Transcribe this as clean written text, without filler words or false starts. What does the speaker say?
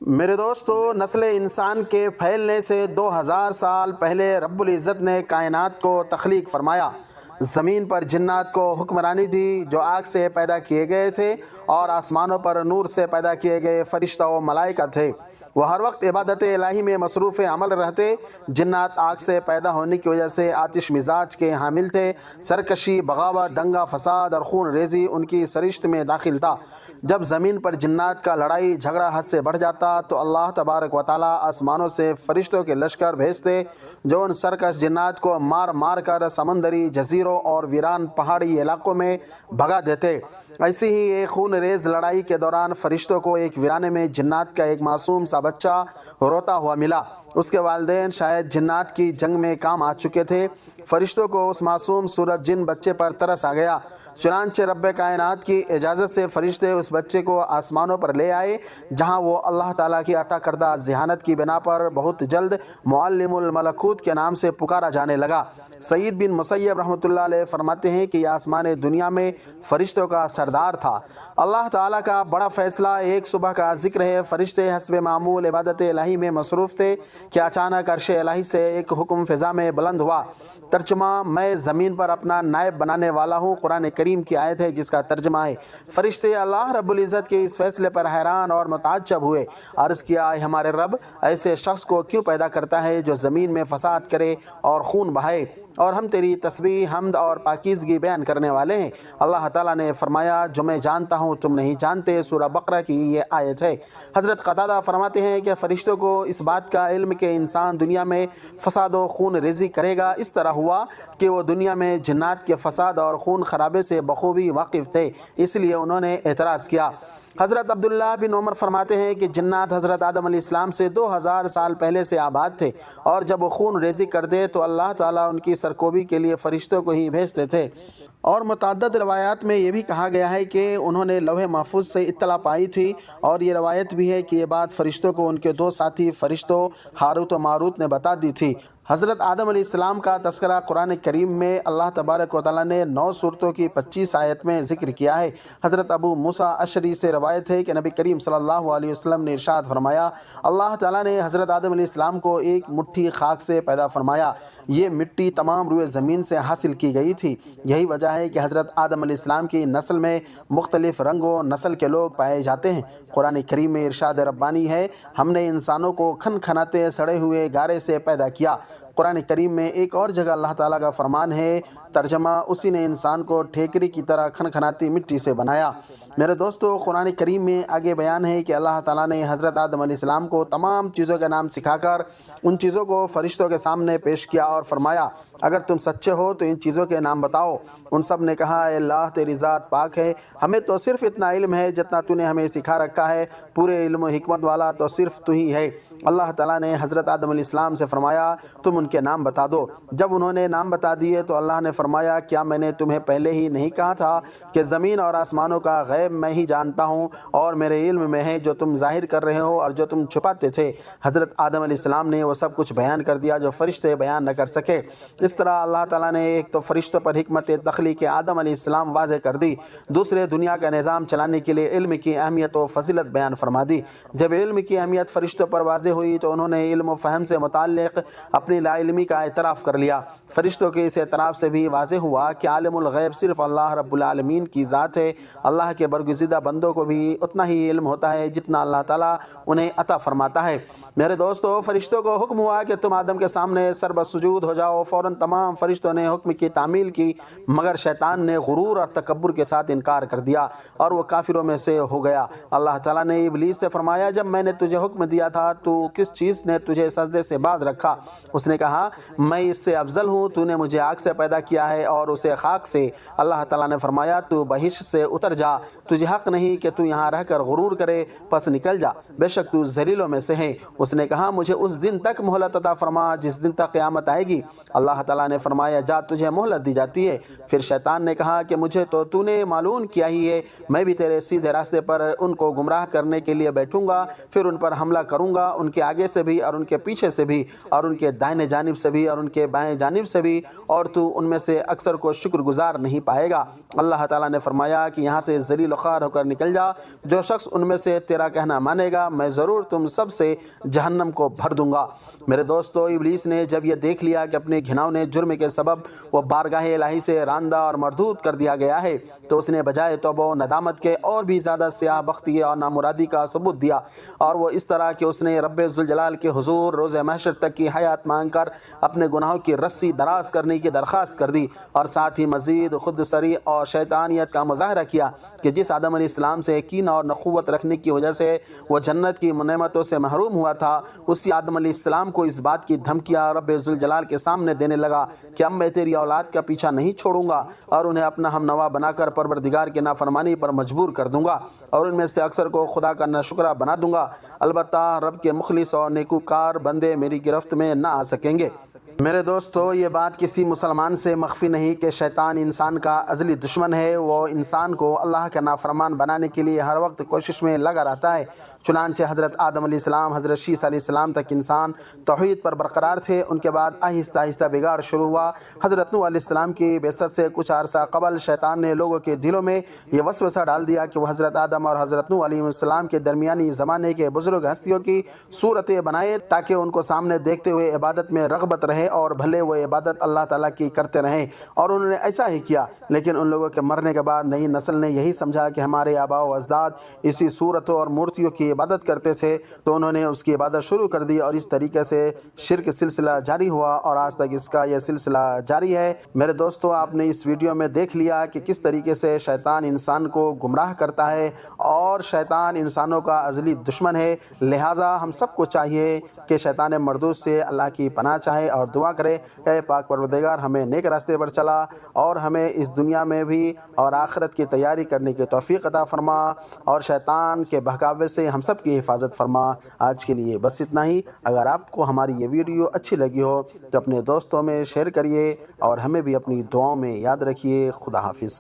میرے دوستو، نسل انسان کے پھیلنے سے 2000 سال پہلے رب العزت نے کائنات کو تخلیق فرمایا۔ زمین پر جنات کو حکمرانی دی جو آگ سے پیدا کیے گئے تھے، اور آسمانوں پر نور سے پیدا کیے گئے فرشتہ و ملائکہ تھے۔ وہ ہر وقت عبادت الہی میں مصروف عمل رہتے۔ جنات آگ سے پیدا ہونے کی وجہ سے آتش مزاج کے حامل تھے۔ سرکشی، بغاوت، دنگا فساد اور خون ریزی ان کی سرشت میں داخل تھا۔ جب زمین پر جنات کا لڑائی جھگڑا حد سے بڑھ جاتا تو اللہ تبارک و تعالیٰ آسمانوں سے فرشتوں کے لشکر بھیجتے جو ان سرکش جنات کو مار مار کر سمندری جزیروں اور ویران پہاڑی علاقوں میں بھگا دیتے۔ ایسی ہی ایک خون ریز لڑائی کے دوران فرشتوں کو ایک ویرانے میں جنات کا ایک معصوم سا بچہ روتا ہوا ملا۔ اس کے والدین شاید جنات کی جنگ میں کام آ چکے تھے۔ فرشتوں کو اس معصوم صورت جن بچے پر ترس آ گیا، چنانچہ رب کائنات کی اجازت سے فرشتے اس بچے کو آسمانوں پر لے آئے، جہاں وہ اللہ تعالیٰ کی عطا کردہ ذہانت کی بنا پر بہت جلد معلم الملکوت کے نام سے پکارا جانے لگا۔ سعید بن مسیب رحمۃ اللہ علیہ فرماتے ہیں کہ یہ آسمان دنیا میں فرشتوں کا سردار تھا۔ اللہ تعالیٰ کا بڑا فیصلہ۔ ایک صبح کا ذکر ہے، فرشتے حسب معمول عبادت الہی میں مصروف تھے کہ اچانک عرش الہی سے ایک حکم فضا میں بلند ہوا۔ ترجمہ: میں زمین پر اپنا نائب بنانے والا ہوں۔ قرآن کریم کی آیت ہے جس کا ترجمہ ہے، فرشتے اللہ رب العزت کے اس فیصلے پر حیران اور متعجب ہوئے۔ عرض کیا، اے ہمارے رب، ایسے شخص کو کیوں پیدا کرتا ہے جو زمین میں فساد کرے اور خون بہائے؟ اور ہم تیری تسبیح، حمد اور پاکیزگی بیان کرنے والے ہیں۔ اللہ تعالیٰ نے فرمایا، جو میں جانتا ہوں تم نہیں جانتے۔ سورہ بقرہ کی یہ آیت ہے۔ حضرت قتادہ فرماتے ہیں کہ فرشتوں کو اس بات کا علم کہ انسان دنیا میں فساد و خون ریزی کرے گا اس طرح ہوا کہ وہ دنیا میں جنات کے فساد اور خون خرابے سے بخوبی واقف تھے، اس لیے انہوں نے اعتراض کیا۔ حضرت عبداللہ بن عمر فرماتے ہیں کہ جنات حضرت آدم علیہ السلام سے 2000 سال پہلے سے آباد تھے، اور جب وہ خون ریزی کرتے تو اللہ تعالیٰ ان کی سرکوبی کے لیے فرشتوں کو ہی بھیجتے تھے۔ اور متعدد روایات میں یہ بھی کہا گیا ہے کہ انہوں نے لوح محفوظ سے اطلاع پائی تھی، اور یہ روایت بھی ہے کہ یہ بات فرشتوں کو ان کے دو ساتھی فرشتوں ہاروت و ماروت نے بتا دی تھی۔ حضرت آدم علیہ السلام کا تذکرہ قرآن کریم میں اللہ تبارک و تعالیٰ نے 9 سورتوں کی 25 آیت میں ذکر کیا ہے۔ حضرت ابو موسیٰ اشعری سے روایت ہے کہ نبی کریم صلی اللہ علیہ وسلم نے ارشاد فرمایا، اللہ تعالیٰ نے حضرت آدم علیہ السلام کو ایک مٹھی خاک سے پیدا فرمایا۔ یہ مٹی تمام روئے زمین سے حاصل کی گئی تھی۔ یہی وجہ ہے کہ حضرت آدم علیہ السلام کی نسل میں مختلف رنگ و نسل کے لوگ پائے جاتے ہیں۔ قرآن کریم میں ارشاد ربانی ہے، ہم نے انسانوں کو کھنکھناتے سڑے ہوئے گارے سے پیدا کیا۔ قرآن کریم میں ایک اور جگہ اللہ تعالیٰ کا فرمان ہے، ترجمہ: اسی نے انسان کو ٹھیکری کی طرح کھنکھناتی مٹی سے بنایا۔ میرے دوستو، قرآن کریم میں آگے بیان ہے کہ اللہ تعالیٰ نے حضرت آدم علیہ السلام کو تمام چیزوں کے نام سکھا کر ان چیزوں کو فرشتوں کے سامنے پیش کیا اور فرمایا، اگر تم سچے ہو تو ان چیزوں کے نام بتاؤ۔ ان سب نے کہا، اے اللہ، تیری ذات پاک ہے، ہمیں تو صرف اتنا علم ہے جتنا تو نے ہمیں سکھا رکھا ہے، پورے علم و حکمت والا تو صرف تو ہی ہے۔ اللہ تعالیٰ نے حضرت آدم علیہ السلام سے فرمایا، تم ان کے نام بتا دو۔ جب انہوں نے نام بتا دیے تو اللہ نے فرمایا، کیا میں نے تمہیں پہلے ہی نہیں کہا تھا کہ زمین اور آسمانوں کا غیب میں ہی جانتا ہوں، اور میرے علم میں ہے جو تم ظاہر کر رہے ہو اور جو تم چھپاتے تھے۔ حضرت آدم علیہ السلام نے وہ سب کچھ بیان کر دیا جو فرشتے بیان نہ کر سکے۔ اس طرح اللہ تعالیٰ نے ایک تو فرشتوں پر حکمت تخلیق آدم علیہ السلام واضح کر دی، دوسرے دنیا کا نظام چلانے کے لیے علم کی اہمیت و فضیلت بیان فرما دی۔ جب علم کی اہمیت فرشتوں پر واضح ہوئی تو انہوں نے علم و فہم سے متعلق اپنی لا علمی کا اعتراف کر لیا۔ فرشتوں کے اس اعتراف سے بھی واضح ہوا کہ عالم الغیب صرف اللہ رب العالمین کی ذات ہے۔ اللہ کے برگزیدہ بندوں کو بھی اتنا ہی علم ہوتا ہے جتنا اللہ تعالیٰ انہیں عطا فرماتا ہے۔ میرے دوستو، فرشتوں کو حکم ہوا کہ تم آدم کے سامنے سربسجود ہو جاؤ۔ فوراً تمام فرشتوں نے حکم کی تعمیل کی، مگر شیطان نے غرور اور تکبر کے ساتھ انکار کر دیا اور وہ کافروں میں سے ہو گیا۔ اللہ تعالیٰ نے ابلیس سے فرمایا، جب میں نے تجھے حکم دیا تھا تو کس چیز نے تجھے سجدے سے باز رکھا؟ اس نے کہا، میں اس سے افضل ہوں، تو نے مجھے آگ سے پیدا کیا ہے اور اسے خاک سے۔ اللہ تعالیٰ نے فرمایا، تو بہشت سے اتر جا، تجھے حق نہیں کہ تو یہاں رہ کر غرور کرے، پس نکل جا، بے شک تو ذلیلوں میں سے ہے۔ اس نے کہا، مجھے اس دن تک مہلت عطا فرما جس دن تک قیامت آئے گی۔ اللہ تعالیٰ نے فرمایا، جا، تجھے مہلت دی جاتی ہے۔ پھر شیطان نے کہا کہ مجھے تو نے معلوم کیا ہی ہے، میں بھی تیرے سیدھے راستے پر ان کو گمراہ کرنے کے لیے بیٹھوں گا، پھر ان پر حملہ کروں گا، ان کے آگے سے بھی اور ان کے پیچھے سے بھی اور ان کے دائیں جانب سے بھی اور ان کے بائیں جانب سے بھی، اور تو ان میں سے اکثر کو شکر گزار نہیں پائے گا۔ اللہ تعالیٰ نے فرمایا کہ یہاں سے ذلیل و خوار ہو کر نکل جا، جو شخص ان میں سے تیرا کہنا مانے گا میں ضرور تم سب سے جہنم کو بھر دوں گا۔ میرے دوستو، ابلیس نے جب یہ دیکھ لیا کہ اپنے گھناؤنے جرم کے سبب وہ بارگاہ الہی سے راندہ اور مردود کر دیا گیا ہے، تو اس نے بجائے توبہ و ندامت کے اور بھی زیادہ سیاہ بختی اور نامرادی کا ثبوت دیا، اور وہ اس طرح کہ اس نے رب ذوالجلال کے حضور روز محشر تک کی حیات مانگ کر اپنے گناہوں کی رسی دراز کرنے کی درخواست کر دی، اور ساتھ ہی مزید خود سری اور شیطانیت کا مظاہرہ کیا کہ جس آدم علیہ السلام سے کینہ اور نخوت رکھنے کی وجہ سے وہ جنت کی نعمتوں سے محروم ہوا تھا، اسی آدم علیہ السلام کو اس بات کی دھمکیاں رب ذوالجلال کے سامنے دینے لگا کہ اب میں تیری اولاد کا پیچھا نہیں چھوڑوں گا اور انہیں اپنا ہم نوا بنا کر پروردگار کے نافرمانی پر مجبور کر دوں گا، اور ان میں سے اکثر کو خدا کا ناشکرہ بنا دوں گا، البتہ رب کے مخلص اور نیکوکار بندے میری گرفت میں نہ آ سکیں گے۔ میرے دوستو، یہ بات کسی مسلمان سے مخفی نہیں کہ شیطان انسان کا ازلی دشمن ہے۔ وہ انسان کو اللہ کا نافرمان بنانے کے لیے ہر وقت کوشش میں لگا رہتا ہے۔ چنانچہ حضرت آدم علیہ السلام، حضرت شیس علیہ السلام تک انسان توحید پر برقرار تھے، ان کے بعد آہستہ آہستہ بگاڑ شروع ہوا۔ حضرت نوح علیہ السلام کی بعثت سے کچھ عرصہ قبل شیطان نے لوگوں کے دلوں میں یہ وسوسہ ڈال دیا کہ وہ حضرت آدم اور حضرت نوح علیہ السلام کے درمیانی زمانے کے بزرگ ہستیوں کی صورتیں بنائے تاکہ ان کو سامنے دیکھتے ہوئے عبادت میں رغبت رہے اور بھلے وہ عبادت اللہ تعالیٰ کی کرتے رہیں، اور انہوں نے ایسا ہی کیا۔ لیکن ان لوگوں کے مرنے کے بعد نئی نسل نے یہی سمجھا کہ ہمارے آباء و اجداد اسی صورتوں اور مورتیوں کی عبادت کرتے تھے، تو انہوں نے اس کی عبادت شروع کر دی، اور اس طریقے سے شرک سلسلہ جاری ہوا اور آج تک اس کا یہ سلسلہ جاری ہے۔ میرے دوستو، آپ نے اس ویڈیو میں دیکھ لیا کہ کس طریقے سے شیطان انسان کو گمراہ کرتا ہے، اور شیطان انسانوں کا ازلی دشمن ہے۔ لہٰذا ہم سب کو چاہیے کہ شیطان مردود سے اللہ کی پناہ چاہے اور دعا کرے، اے پاک پروردگار ہمیں نیک راستے پر چلا اور ہمیں اس دنیا میں بھی اور آخرت کی تیاری کرنے کی توفیق عطا فرما، اور شیطان کے بہکاوے سے ہم سب کی حفاظت فرما۔ آج کے لیے بس اتنا ہی۔ اگر آپ کو ہماری یہ ویڈیو اچھی لگی ہو تو اپنے دوستوں میں شیئر کریے اور ہمیں بھی اپنی دعاؤں میں یاد رکھیے۔ خدا حافظ۔